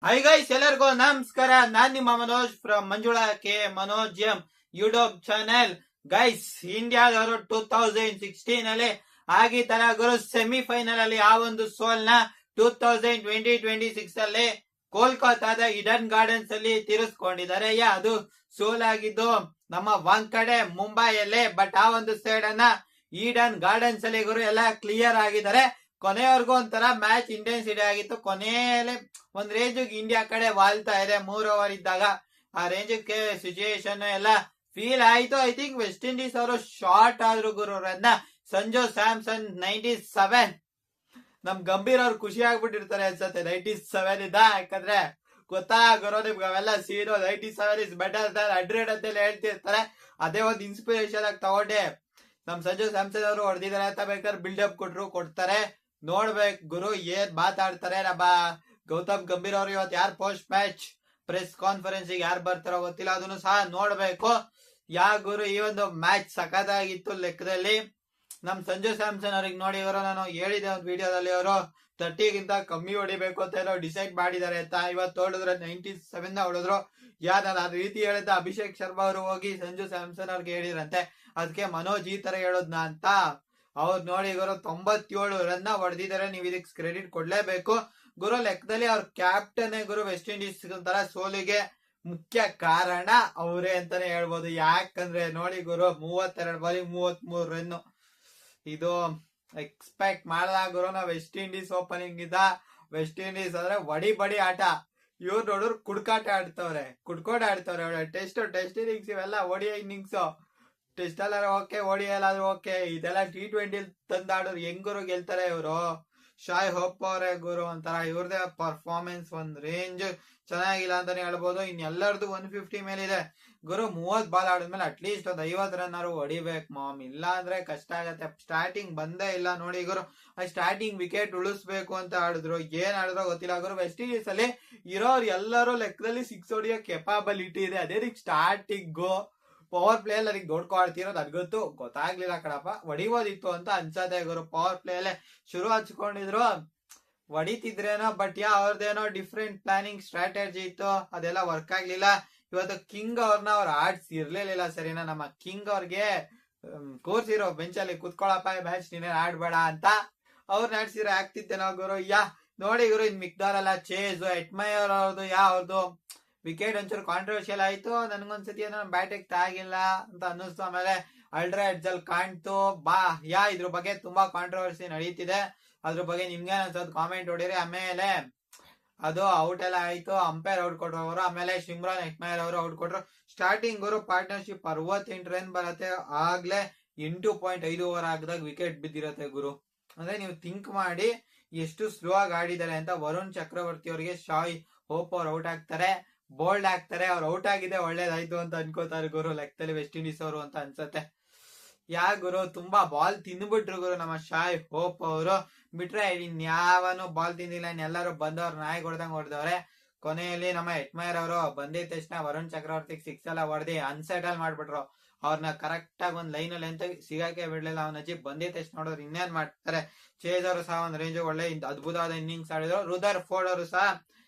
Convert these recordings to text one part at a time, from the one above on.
Hi guys, ಎಲ್ಲರಿಗೂ ನಮಸ್ಕಾರ. ನಾನ್ ನಿಮ್ಮ Manoj from Manjula K Manoj M YouTube channel. Guys, ಇಂಡಿಯಾದವರು 2016 ಅಲ್ಲಿ ಆಗಿತರ ಗುರು ಸೆಮಿಫೈನಲ್ ಅಲ್ಲಿ ಆ ಒಂದು ಸೋಲ್ ನ 2026 ಅಲ್ಲಿ ಕೋಲ್ಕತ್ತಾದ ಈಡನ್ ಗಾರ್ಡನ್ಸ್ ಅಲ್ಲಿ ತೀರಿಸ್ಕೊಂಡಿದ್ದಾರೆ. ಅದು ಸೋಲಾಗಿದ್ದು ನಮ್ಮ ಒಂದ್ ಕಡೆ ಮುಂಬೈಯಲ್ಲೇ, ಬಟ್ ಆ ಒಂದು ಸೈಡ್ ಅನ್ನ ಈಡನ್ ಗಾರ್ಡನ್ಸ್ ಅಲ್ಲಿ ಗುರು ಎಲ್ಲ ಕ್ಲಿಯರ್ ಆಗಿದ್ದಾರೆ. ಕೊನೆಯವರೆಗೂ ಒಂಥರ ಮ್ಯಾಚ್ ಇಂಟೆನ್ಸಿಟಿ ಆಗಿತ್ತು. ಕೊನೆಯಲ್ಲಿ ಒಂದ್ ರೇಂಜ್ ಇಂಡಿಯಾ ಕಡೆ ವಾಲ್ತಾ ಇದೆ 3 ಓವರ್ ಇದ್ದಾಗ. ಆ ರೇಂಜ್ ಸಿಚುಯೇಷನ್ ಎಲ್ಲ ಫೀಲ್ ಆಯ್ತು. ಐ ಥಿಂಕ್ ವೆಸ್ಟ್ ಇಂಡೀಸ್ ಅವರು ಶಾರ್ಟ್ ಆದ್ರು ಗುರು ರನ್ನ. ಸಂಜು ಸ್ಯಾಮ್ಸನ್ 97. ನಮ್ ಗಂಭೀರ್ ಅವ್ರು ಖುಷಿ ಆಗ್ಬಿಟ್ಟಿರ್ತಾರೆ ಅನ್ಸತ್ತೆ 97 ಇದ್ದ. ಯಾಕಂದ್ರೆ ಗೊತ್ತಾ ಗುರು ನಿಮ್ಗೆ ಅವೆಲ್ಲ ಸೀನು 97 ಇಸ್ ಬೆಟರ್ ದನ್ 100 ಅಂತ ಹೇಳ್ತಿರ್ತಾರೆ. ಅದೇ ಒಂದು ಇನ್ಸ್ಪಿರೇಷನ್ ಆಗಿ ತಗೊಂಡೆ ನಮ್ ಸಂಜು ಸ್ಯಾಮ್ಸನ್ ಅವರು ಹೊಡೆದಿದ್ದಾರೆ ಅಂತ ಬೇಕಾದ್ರೆ ಬಿಲ್ಡಪ್ ಕೊಡ್ತಾರೆ. ನೋಡ್ಬೇಕು ಗುರು ಏನ್ ಮಾತಾಡ್ತಾರೆ. ನಮ್ಮ ಗೌತಮ್ ಗಂಭೀರ್ ಅವರು ಇವತ್ತು ಯಾರು ಪೋಸ್ಟ್ ಮ್ಯಾಚ್ ಪ್ರೆಸ್ ಕಾನ್ಫರೆನ್ಸ್ ಯಾರು ಬರ್ತಾರೋ ಗೊತ್ತಿಲ್ಲ, ಅದನ್ನು ಸಹ ನೋಡ್ಬೇಕು. ಗುರು ಈ ಒಂದು ಮ್ಯಾಚ್ ಸಖತ್ತಾಗಿತ್ತು ಲೆಕ್ಕದಲ್ಲಿ. ನಮ್ ಸಂಜು ಸ್ಯಾಮ್ಸನ್ ಅವ್ರಿಗೆ ನೋಡಿ ಇವರು, ನಾನು ಹೇಳಿದೆ ಒಂದು ವಿಡಿಯೋದಲ್ಲಿ, ಅವರು 30ಗಿಂತ ಕಮ್ಮಿ ಹೊಡಿಬೇಕು ಅಂತ ಏನೋ ಡಿಸೈಡ್ ಮಾಡಿದ್ದಾರೆ ಅಂತ. ಇವತ್ತು ಹೊಡೆದ್ರು 97 ಹೊಡೆದ್ರು. ನಾನು ಆ ರೀತಿ ಹೇಳಿದ ಅಭಿಷೇಕ್ ಶರ್ಮಾ ಅವರು ಹೋಗಿ ಸಂಜು ಸ್ಯಾಮ್ಸನ್ ಅವ್ರಿಗೆ ಹೇಳಿದ್ರಂತೆ, ಅದಕ್ಕೆ ಮನೋಜ್ ಈ ತರ ಹೇಳೋದ್ನ ಅಂತ. ಅವ್ರು ನೋಡಿ ಗುರು 97 ರನ್ ಹೊಡೆದಿದ್ದಾರೆ. ನೀವು ಇದಕ್ಕೆ ಕ್ರೆಡಿಟ್ ಕೊಡ್ಲೇಬೇಕು ಗುರು. ಲೆಕ್ಕದಲ್ಲಿ ಅವ್ರ ಕ್ಯಾಪ್ಟನ್ ಗುರು ವೆಸ್ಟ್ ಇಂಡೀಸ್ ತರ ಸೋಲಿಗೆ ಮುಖ್ಯ ಕಾರಣ ಅವರೇ ಅಂತಾನೆ ಹೇಳ್ಬೋದು. ಯಾಕಂದ್ರೆ ನೋಡಿ ಗುರು 32 ಬಾರಿ 33 ರನ್. ಇದು ಎಕ್ಸ್ಪೆಕ್ಟ್ ಮಾಡದ ಗುರು. ನಾವು ವೆಸ್ಟ್ ಇಂಡೀಸ್ ಓಪನಿಂಗ್ ಇದ್ದ ವೆಸ್ಟ್ ಇಂಡೀಸ್ ಅಂದ್ರೆ ಬಡಿ ಆಟ. ಇವ್ರು ನೋಡ್ರು ಕುಡ್ಕಾಟ ಆಡ್ತವ್ರೆ, ಕುಡ್ಕೋಟ ಆಡ್ತವ್ರೆ. ಟೆಸ್ಟ್ ಇನ್ನಿಂಗ್ಸ್ ಇವೆಲ್ಲ ಓಡಿಐ ಇನ್ನಿಂಗ್ಸ್. ಟೆಸ್ಟ್ ಅಲ್ಲಾರು ಓಕೆ, ಓಡಿ ಎಲ್ಲಾದ್ರೂ ಓಕೆ. ಇದೆಲ್ಲ T20 ತಂದಾಡೋರು ಹೆಂಗರು ಗೆಲ್ತಾರೆ ಇವರು. ಶಾಯ್ ಹೋಪ್ ಅವರೇ ಗುರು ಒಂಥರ ಇವ್ರದೇ ಪರ್ಫಾರ್ಮೆನ್ಸ್ ಒಂದ್ ರೇಂಜ್ ಚೆನ್ನಾಗಿಲ್ಲ ಅಂತಾನೆ ಹೇಳ್ಬೋದು. ಇನ್ನೆಲ್ಲರದು 150 ಮೇಲೆ ಇದೆ ಗುರು. 30 ಬಾಲ್ ಆಡಿದ್ಮೇಲೆ ಅಟ್ಲೀಸ್ಟ್ ಒಂದ್ 50 ರನ್ ಹೊಡಿಬೇಕು ಮಾಮ್, ಇಲ್ಲ ಅಂದ್ರೆ ಕಷ್ಟ ಆಗತ್ತೆ. ಸ್ಟಾರ್ಟಿಂಗ್ ಬಂದೇ ಇಲ್ಲ ನೋಡಿ ಗುರು. ಸ್ಟಾರ್ಟಿಂಗ್ ವಿಕೆಟ್ ಉಳಿಸ್ಬೇಕು ಅಂತ ಆಡಿದ್ರು, ಏನ್ ಆಡಿದ್ರೋ ಗೊತ್ತಿಲ್ಲ ಗುರು. ವೆಸ್ಟ್ ಇಂಡೀಸ್ ಅಲ್ಲಿ ಇರೋರು ಎಲ್ಲರೂ ಲೆಕ್ಕದಲ್ಲಿ 6 ಹೊಡಿಯೋ ಕೆಪಾಬಿಲಿಟಿ ಇದೆ. ಅದೇ ರೀತಿ ಸ್ಟಾರ್ಟಿಂಗ್ ಪವರ್ ಪ್ಲೇ ಅಲ್ಲಿ ಅದಕ್ಕೆ ದೊಡ್ಡ ಆಡ್ತಿರೋದು ಅದ್ಗೊತ್ತು ಗೊತ್ತಾಗ್ಲಿಲ್ಲ ಕಣಪ್ಪ. ಹೊಡಿಬೋದಿತ್ತು ಅಂತ ಅನ್ಸತ್ತೆ ಗುರು. ಪವರ್ ಪ್ಲೇ ಅಲ್ಲೇ ಶುರು ಹಚ್ಕೊಂಡಿದ್ರು, ಹೊಡಿತಿದ್ರೇನೋ. ಬಟ್ ಅವ್ರದ್ದೇನೋ ಡಿಫ್ರೆಂಟ್ ಪ್ಲಾನಿಂಗ್ ಸ್ಟ್ರಾಟಜಿ ಇತ್ತು, ಅದೆಲ್ಲ ವರ್ಕ್ ಆಗ್ಲಿಲ್ಲ. ಇವತ್ತು ಕಿಂಗ್ ಅವ್ರನ್ನ ಅವ್ರು ಆಡ್ಸಿರ್ಲಿಲ್ಲ ಸರಿನಾ. ನಮ್ಮ ಕಿಂಗ್ ಅವ್ರಿಗೆ ಕೂರ್ಸಿರೋ ಬೆಂಚಲ್ಲಿ ಕುತ್ಕೊಳಪ್ಪ, ಮ್ಯಾಚ್ ನೀನೇ ಆಡ್ಬೇಡ ಅಂತ ಅವ್ರನ್ನ ಆಡ್ಸಿರೋ ಆಗ್ತಿತ್ತೇನೋ ಗುರು. ನೋಡಿ ಗುರು, ಇನ್ ಮಿಕ್ದವ್ರೆಲ್ಲ ಚೇಸ್ ಎಟ್ಮೈರ್ ಅವ್ರದ್ದು ಅವ್ರದ್ದು ವಿಕೆಟ್ ಒಂಚೂರು ಕಾಂಟ್ರವರ್ಷಿಯಲ್ ಆಯ್ತು. ನನ್ಗೊಂದ್ಸತಿ ಏನೋ ಬ್ಯಾಟಿಂಗ್ ತಾಗಿಲ್ಲ ಅಂತ ಅನ್ನಿಸ್ತು. ಆಮೇಲೆ ಅಲ್ಟ್ರಾ ಎಡ್ಜಲ್ ಕಾಣ್ತು. ಇದ್ರ ಬಗ್ಗೆ ತುಂಬಾ ಕಾಂಟ್ರವರ್ಸಿ ನಡೀತಿದೆ. ಅದ್ರ ಬಗ್ಗೆ ನಿಮ್ಗೆ ಅನ್ಸೋದು ಕಾಮೆಂಟ್ ಹೊಡಿರಿ. ಆಮೇಲೆ ಅದು ಔಟ್ ಎಲ್ಲ ಆಯ್ತು, ಅಂಪೈರ್ ಔಟ್ ಕೊಟ್ರು ಅವರು. ಆಮೇಲೆ ಶಿಮ್ರಾನ್ ಹೆಟ್ಮೈರ್ ಅವರು ಔಟ್ ಕೊಟ್ರು. ಸ್ಟಾರ್ಟಿಂಗ್ ಅವರು ಪಾರ್ಟ್ನರ್ಶಿಪ್ 68 ರನ್ ಬರತ್ತೆ, ಆಗ್ಲೇ 8.5 ಓವರ್ ಆಗದಾಗ ವಿಕೆಟ್ ಬಿದ್ದಿರತ್ತೆ ಗುರು. ಅಂದ್ರೆ ನೀವು ಥಿಂಕ್ ಮಾಡಿ ಎಷ್ಟು ಸ್ಲೋ ಆಗಿ ಆಡಿದ್ದಾರೆ ಅಂತ. ವರುಣ್ ಚಕ್ರವರ್ತಿ ಅವರಿಗೆ ಶಾಯ್ ಹೋಪ್ ಅವ್ರು ಔಟ್ ಆಗ್ತಾರೆ, ಬೋಲ್ಡ್ ಆಗ್ತಾರೆ. ಅವ್ರು ಔಟ್ ಆಗಿದೆ ಒಳ್ಳೇದಾಯ್ತು ಅಂತ ಅನ್ಕೋತಾರೆ ಗುರು ಲೆಕ್ಕದಲ್ಲಿ ವೆಸ್ಟ್ ಇಂಡೀಸ್ ಅವರು ಅಂತ ಅನ್ಸತ್ತೆ. ಗುರು ತುಂಬಾ ಬಾಲ್ ತಿಂದ್ಬಿಟ್ರು ಗುರು ನಮ್ಮ ಶಾಯ್ ಹೋಪ್ ಅವರು. ಬಿಟ್ರೆ ಇನ್ಯಾವನು ಬಾಲ್ ತಿಂದಿಲ್ಲ, ಎಲ್ಲರೂ ಬಂದವ್ರು ನಾಯಿ ಹೊಡೆದಂಗ್ ಹೊಡೆದವ್ರೆ. ಕೊನೆಯಲ್ಲಿ ನಮ್ಮ ಹೆಟ್ಮೈರ್ ಅವರು ಬಂದಿದ ತಕ್ಷಣ ವರುಣ್ ಚಕ್ರವರ್ತಿಗೆ 6 ಎಲ್ಲ ಹೊಡೆದಿ ಅನ್ಸೆಟಲ್ ಮಾಡ್ಬಿಟ್ರು. ಅವ್ರನ್ನ ಕರೆಕ್ಟ್ ಆಗಿ ಒಂದ್ ಲೈನ್ ಅಲ್ಲಿ ಅಂತ ಸಿಗಾಕೆ ಬಿಡ್ಲಿಲ್ಲ. ಅವ್ನ ಅಜ್ಜಿ ಬಂದಿದ ತಕ್ಷಣ ನೋಡಿದ್ರೆ ಇನ್ನೇನ್ ಮಾಡ್ತಾರೆ. ಚೇಜ್ ಅವರು ಸಹ ಒಂದ್ ರೇಂಜ್ ಒಳ್ಳೆ ಅದ್ಭುತವಾದ ಇನ್ನಿಂಗ್ಸ್ ಆಡಿದ್ರು. ರುದರ್ ಫೋರ್ಡ್ ಅವರು ಸಹ.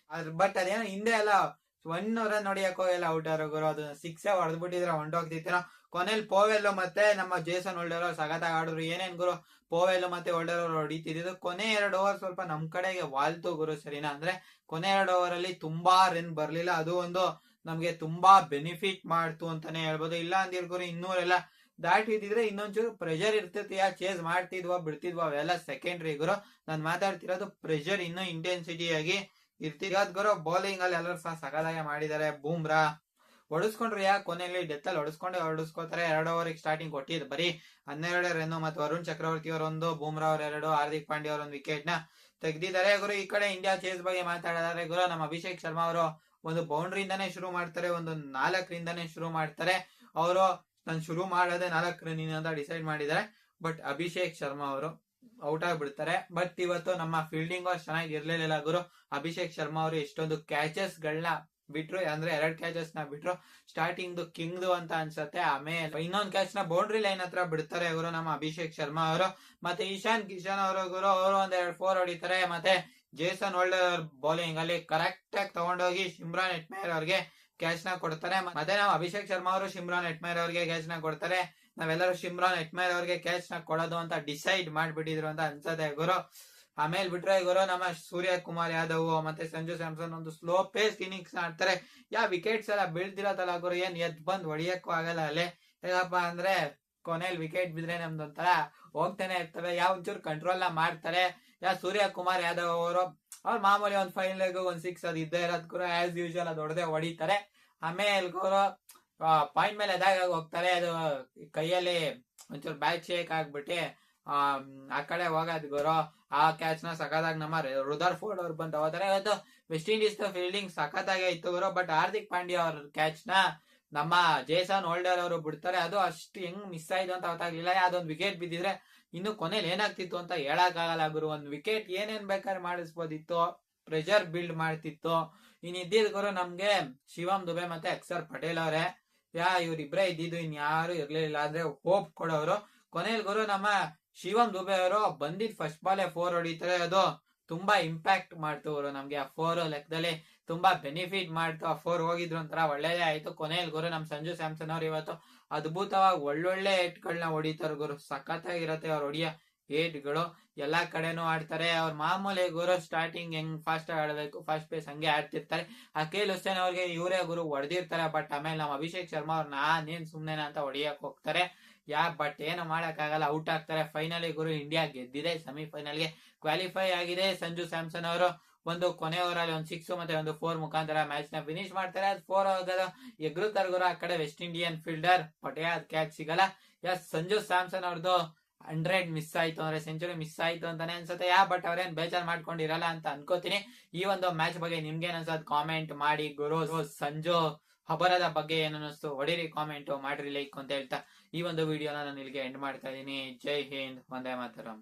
ಬಟ್ ಅದೇನೋ ಹಿಂದೆ ಎಲ್ಲ 1 ರನ್ ಹೊಡಿಯಕ್ಕೋ ಎಲ್ಲ ಔಟ್ ಆರೋ ಗುರು. ಅದು 6 ಹೊಡೆದ್ಬಿಟ್ಟಿದ್ರೆ ಹೊಂಟೋಗ್ತಿತ್ತೇನೋ. ಕೊನೆಯಲ್ಲಿ ಪೋವೆಲ್ ಮತ್ತೆ ನಮ್ಮ ಜೇಸನ್ ಹೋಲ್ಡರ್ ಸಗತ್ತಾಗಿ ಆಡಿದ್ರು. ಏನೇನ್ ಗುರು, ಪೋವೆಲ್ ಮತ್ತೆ ಹೋಲ್ಡರ್ ಅವರು ಹೊಡಿತಿದ್ದು. ಕೊನೆ 2 ಓವರ್ ಸ್ವಲ್ಪ ನಮ್ ಕಡೆಗೆ ವಾಲ್ತು ಗುರು ಸರಿನಾ. ಅಂದ್ರೆ ಕೊನೆ 2 ಓವರ್ ಅಲ್ಲಿ ತುಂಬಾ ರನ್ ಬರ್ಲಿಲ್ಲ. ಅದು ಒಂದು ನಮ್ಗೆ ತುಂಬಾ ಬೆನಿಫಿಟ್ ಮಾಡ್ತು ಅಂತಾನೆ ಹೇಳ್ಬೋದು. ಇಲ್ಲ ಅಂದಿರ್ ಗುರು 200 ಎಲ್ಲ ದಾಟಿದ್ರೆ ಇನ್ನೊಂಚೂರು ಪ್ರೆಷರ್ ಇರ್ತಿತ್ತು. ಚೇಸ್ ಮಾಡ್ತಿದ್ವಾ ಬಿಡ್ತಿದ್ವಾ ಅವೆಲ್ಲ ಸೆಕೆಂಡ್ರಿ ಗುರು. ನಾನ್ ಮಾತಾಡ್ತಿರೋದು ಪ್ರೆಷರ್ ಇನ್ನೂ ಇಂಟೆನ್ಸಿಟಿ ಆಗಿ ಇರ್ತಿದ್ ಗುರು. ಬೌಲಿಂಗ್ ಅಲ್ಲಿ ಎಲ್ಲರೂ ಸಹ ಸಗದಾಗೆ ಮಾಡಿದ್ದಾರೆ. ಬೂಮ್ರಾ ಹೊಡಿಸ್ಕೊಂಡ್ರು. ಕೊನೆಯಲ್ಲಿ ಡೆತ್ ಅಲ್ಲಿ ಹೊಡಿಸ್ಕೋತಾರೆ. 2 ಓವರ್ ಸ್ಟಾರ್ಟಿಂಗ್ ಕೊಟ್ಟಿದ್ದು ಬರೀ 12 ರನ್. ಮತ್ತೆ ವರುಣ್ ಚಕ್ರವರ್ತಿ ಅವರೊಂದು, ಬೂಮ್ರಾ ಅವ್ರ 2, ಹಾರ್ದಿಕ್ ಪಾಂಡ್ಯ ಅವರೊಂದು ವಿಕೆಟ್ ನ ತೆಗ್ದಿದ್ದಾರೆ ಗುರು. ಈ ಕಡೆ ಇಂಡಿಯಾ ಚೇಸ್ ಬಗ್ಗೆ ಮಾತಾಡಿದರೆ ಗುರು, ನಮ್ಮ ಅಭಿಷೇಕ್ ಶರ್ಮಾ ಅವರು ಒಂದು ಬೌಂಡ್ರಿಯಿಂದಾನೇ ಶುರು ಮಾಡ್ತಾರೆ, ಒಂದು 4 ರಿಂದಾನೇ ಶುರು ಮಾಡ್ತಾರೆ. ಅವರು ನಾನು ಶುರು ಮಾಡೋದೇ 4 ರನ್ ಅಂತ ಡಿಸೈಡ್ ಮಾಡಿದ್ದಾರೆ. ಬಟ್ ಅಭಿಷೇಕ್ ಶರ್ಮಾ ಅವರು ಔಟ್ ಆಗ್ಬಿಡ್ತಾರೆ. ಬಟ್ ಇವತ್ತು ನಮ್ಮ ಫೀಲ್ಡಿಂಗ್ ಚೆನ್ನಾಗಿ ಇರ್ಲಿಲ್ಲ ಗುರು. ಅಭಿಷೇಕ್ ಶರ್ಮಾ ಅವರು ಎಷ್ಟೊಂದು ಕ್ಯಾಚಸ್ ಗಳನ್ನ ಬಿಟ್ರು, ಅಂದ್ರೆ 2 ಕ್ಯಾಚಸ್ ನ ಬಿಟ್ರು. ಸ್ಟಾರ್ಟಿಂಗ್ ಕಿಂಗ್ದು ಅಂತ ಅನ್ಸತ್ತೆ. ಆಮೇಲೆ ಇನ್ನೊಂದು ಕ್ಯಾಚ್ ನ ಬೌಂಡ್ರಿ ಲೈನ್ ಹತ್ರ ಬಿಡ್ತಾರೆ ಗುರು ನಮ್ಮ ಅಭಿಷೇಕ್ ಶರ್ಮಾ ಅವರು. ಮತ್ತೆ ಇಶಾನ್ ಕಿಶನ್ ಅವರು ಗುರು, ಅವರು ಒಂದ್ 2 4 ಹೊಡಿತಾರೆ. ಮತ್ತೆ ಜೇಸನ್ ಹೋಲ್ಡರ್ ಅವ್ರ ಬೌಲಿಂಗ್ ಅಲ್ಲಿ ಕರೆಕ್ಟ್ ಆಗಿ ತಗೊಂಡೋಗಿ ಶಿಮ್ರಾನ್ ಹೆಟ್ಮೇರ್ ಅವ್ರಿಗೆ ಕ್ಯಾಚ್ ನ ಕೊಡ್ತಾರೆ. ಮತ್ತೆ ನಾವು ಅಭಿಷೇಕ್ ಶರ್ಮಾ ಅವರು ಶಿಮ್ರಾನ್ ಹೆಟ್ಮೇರ್ ಅವ್ರಿಗೆ ಕ್ಯಾಚ್ ನ ಕೊಡ್ತಾರೆ. ನಾವೆಲ್ಲರೂ ಶಿಮ್ರಾನ್ ಹೆಟ್ಮೇರ್ ಅವ್ರಿಗೆ ಕ್ಯಾಚ್ ನ ಕೊಡೋದು ಅಂತ ಡಿಸೈಡ್ ಮಾಡ್ಬಿಟ್ಟಿದ್ರು ಅಂತ ಅನ್ಸತ್ತೆ ಗುರು. ಆಮೇಲೆ ಬಿಟ್ರೆ ಗುರು ನಮ್ಮ ಸೂರ್ಯ ಕುಮಾರ್ ಯಾದವ್ ಮತ್ತೆ ಸಂಜು ಸ್ಯಾಮ್ಸನ್ ಒಂದು ಸ್ಲೋ ಪೇಸ್ ಇನ್ನಿಂಗ್ಸ್ ಆಡ್ತಾರೆ. ವಿಕೆಟ್ಸ್ ಎಲ್ಲ ಬೀಳ್ದಿರತ್ತಲ್ಲ ಗುರು, ಏನ್ ಎದ್ ಬಂದ್ ಹೊಡಿಯಕ್ಕೂ ಆಗಲ್ಲ ಅಲ್ಲೇ. ಹೇಗಪ್ಪ ಅಂದ್ರೆ ಕೊನೆಯಲ್ಲಿ ವಿಕೆಟ್ ಬಿದ್ರೆ ನಮ್ದೊಂಥರ ಹೋಗ್ತಾನೆ ಇರ್ತವೆ. ಒಂಚೂರು ಕಂಟ್ರೋಲ್ ನ ಮಾಡ್ತಾರೆ. ಸೂರ್ಯ ಕುಮಾರ್ ಯಾದವ್ ಅವರು ಅವ್ರ ಮಾಮೂಲಿ ಒಂದ್ 5 ಲೆಗ್ 1 6 ಅದು ಇದ್ದೇ ಇರೋದ್ ಗುರು. ಆಸ್ ಯೂಶುವಲ್ ಅದು ಹೊಡೆದೇ ಹೊಡಿತಾರೆ. ಆಮೇಲೆ ಗುರು ಪಾಯಿಂಟ್ ಮೇಲೆ ಎದಾಗ ಹೋಗ್ತಾರೆ. ಅದು ಕೈಯಲ್ಲಿ ಒಂಚೂರು ಬ್ಯಾಟ್ ಶೇಕ್ ಆಗ್ಬಿಟ್ಟು ಆ ಕಡೆ ಹೋಗೋದ್ ಗುರು. ಆ ಕ್ಯಾಚ್ ನ ಸಖತ್ತಾಗಿ ನಮ್ಮ ರುದರ್ ಫೋರ್ಡ್ ಅವ್ರು ಬಂದು ಹೋಗ್ತಾರೆ. ಇವತ್ತು ವೆಸ್ಟ್ ಇಂಡೀಸ್ ಫೀಲ್ಡಿಂಗ್ ಸಖತ್ತಾಗೆ ಇತ್ತು ಗುರು. ಬಟ್ ಹಾರ್ದಿಕ್ ಪಾಂಡ್ಯ ಅವ್ರ ಕ್ಯಾಚ್ ನ ನಮ್ಮ ಜೇಸನ್ ಹೋಲ್ಡರ್ ಅವರು ಬಿಡ್ತಾರೆ. ಅದು ಅಷ್ಟು ಹೆಂಗ್ ಮಿಸ್ ಆಯ್ತು ಅಂತ ಗೊತ್ತಾಗ್ಲಿಲ್ಲ. ಅದೊಂದು ವಿಕೆಟ್ ಬಿದ್ದಿದ್ರೆ ಇನ್ನು ಕೊನೆಯಲ್ಲಿ ಏನಾಗ್ತಿತ್ತು ಅಂತ ಹೇಳಕ್ ಆಗಲ್ಲ ಗುರು. ಒಂದ್ ವಿಕೆಟ್ ಏನೇನ್ ಬೇಕಾದ್ರೆ ಮಾಡಿಸ್ಬೋದಿತ್ತು, ಪ್ರೆಷರ್ ಬಿಲ್ಡ್ ಮಾಡ್ತಿತ್ತು. ಇದ್ದಿದ್ ಗುರು ನಮ್ಗೆ ಶಿವಮ್ ದುಬೆ ಮತ್ತೆ ಅಕ್ಷರ್ ಪಟೇಲ್ ಅವರೇ. ಇವ್ರಿಬ್ರೇ ಇದ್ದಿದ್ದು, ಇನ್ಯಾರು ಇರ್ಲಿಲ್ಲ. ಅಂದ್ರೆ ಹೋಪ್ ಕೊಡೋರು. ಕೊನೆಯಲ್ಲಿ ಗುರು ನಮ್ಮ ಶಿವಮ್ ದುಬೆ ಅವರು ಬಂದಿದ್ ಫಸ್ಟ್ ಬಾಲೆ 4 ಹೊಡಿತಾರೆ. ಅದು ತುಂಬಾ ಇಂಪ್ಯಾಕ್ಟ್ ಮಾಡ್ತು ಗುರು ನಮ್ಗೆ. ಆ 4 ಲೆಕ್ಕದಲ್ಲಿ ತುಂಬಾ ಬೆನಿಫಿಟ್ ಮಾಡ್ತು. ಆ 4 ಹೋಗಿದ್ರು ಒಂಥರ ಒಳ್ಳೇದೇ ಆಯ್ತು. ಕೊನೆಯಲ್ಲಿ ಗುರು ನಮ್ ಸಂಜು ಸ್ಯಾಮ್ಸನ್ ಅವ್ರು ಇವತ್ತು ಅದ್ಭುತವಾಗಿ ಒಳ್ಳೊಳ್ಳೆ ಏಟ್ಗಳನ್ನ ಹೊಡಿತಾರೆ ಗುರು. ಸಖತ್ತಾಗಿರತ್ತೆ ಅವ್ರು ಹೊಡಿಯೋ ಏಟ್ಗಳು. ಎಲ್ಲಾ ಕಡೆನೂ ಆಡ್ತಾರೆ. ಅವ್ರ ಮಾಮೂಲಿ ಗುರು ಸ್ಟಾರ್ಟಿಂಗ್ ಹೆಂಗ್ ಫಾಸ್ಟ್ ಆಡ್ಬೇಕು, ಫಾಸ್ಟ್ ಪೇಸ್ ಹಂಗೆ ಆಡ್ತಿರ್ತಾರೆ. ಅಕೇಲ್ ಹುಸೇನ್ ಅವ್ರಿಗೆ ಇವರೇ ಗುರು ಹೊಡೆದಿರ್ತಾರೆ. ಬಟ್ ಆಮೇಲೆ ನಮ್ಮ ಅಭಿಷೇಕ್ ಶರ್ಮಾ ಅವ್ರು ನಾನೇನ್ ಸುಮ್ನೆನಾ ಅಂತ ಹೊಡಿಯಕ್ ಹೋಗ್ತಾರೆ. ಬಟ್ ಏನು ಮಾಡಕ್ ಆಗಲ್ಲ, ಔಟ್ ಆಗ್ತಾರೆ. ಫೈನಲಿ ಗುರು ಇಂಡಿಯಾ ಗೆದ್ದಿದೆ, ಸೆಮಿಫೈನಲ್ಗೆ ಕ್ವಾಲಿಫೈ ಆಗಿದೆ. ಸಂಜು ಸ್ಯಾಮ್ಸನ್ ಅವರು ಒಂದು ಕೊನೆ ಓವರಲ್ಲಿ ಒಂದು 6 ಮತ್ತೆ ಒಂದು 4 ಮುಖಾಂತರ ಮ್ಯಾಚ್ ನ ಫಿನಿಶ್ ಮಾಡ್ತಾರೆ. ಅದು 4 ಹೋಗೋದು ಎಗ್ರುತ್ತಾರೆ ಗುರು. ಆ ಕಡೆ West Indian fielder Patel catch ಸಿಗಲ್ಲ. ಸಂಜು ಸ್ಯಾಮ್ಸನ್ ಅವ್ರದ್ದು 100 ಮಿಸ್ ಆಯ್ತು ಅಂದ್ರೆ ಸೆಂಚುರಿ ಮಿಸ್ ಆಯ್ತು ಅಂತಾನೆ ಅನ್ಸುತ್ತೆ. ಬಟ್ ಅವ್ರೇನ್ ಬೇಜಾರ್ ಮಾಡ್ಕೊಂಡಿರಲ್ಲ ಅಂತ ಅನ್ಕೋತೀನಿ. ಈ ಒಂದು ಮ್ಯಾಚ್ ಬಗ್ಗೆ ನಿಮ್ಗೇನ್ ಅನ್ಸೋದು ಕಾಮೆಂಟ್ ಮಾಡಿ ಗುರು. ಸಂಜು ಹಬರದ ಬಗ್ಗೆ ಏನನ್ನಿಸ್ತು ಹೊಡಿರಿ, ಕಾಮೆಂಟ್ ಮಾಡ್ರಿ, ಲೈಕ್ ಅಂತ ಹೇಳ್ತಾ ಈ ಒಂದು ವಿಡಿಯೋನ ನಾನು ಇಲ್ಲಿಗೆ ಎಂಡ್ ಮಾಡ್ತಾ ಇದೀನಿ. ಜೈ ಹಿಂದ್, ವಂದೇ ಮಾತರಂ.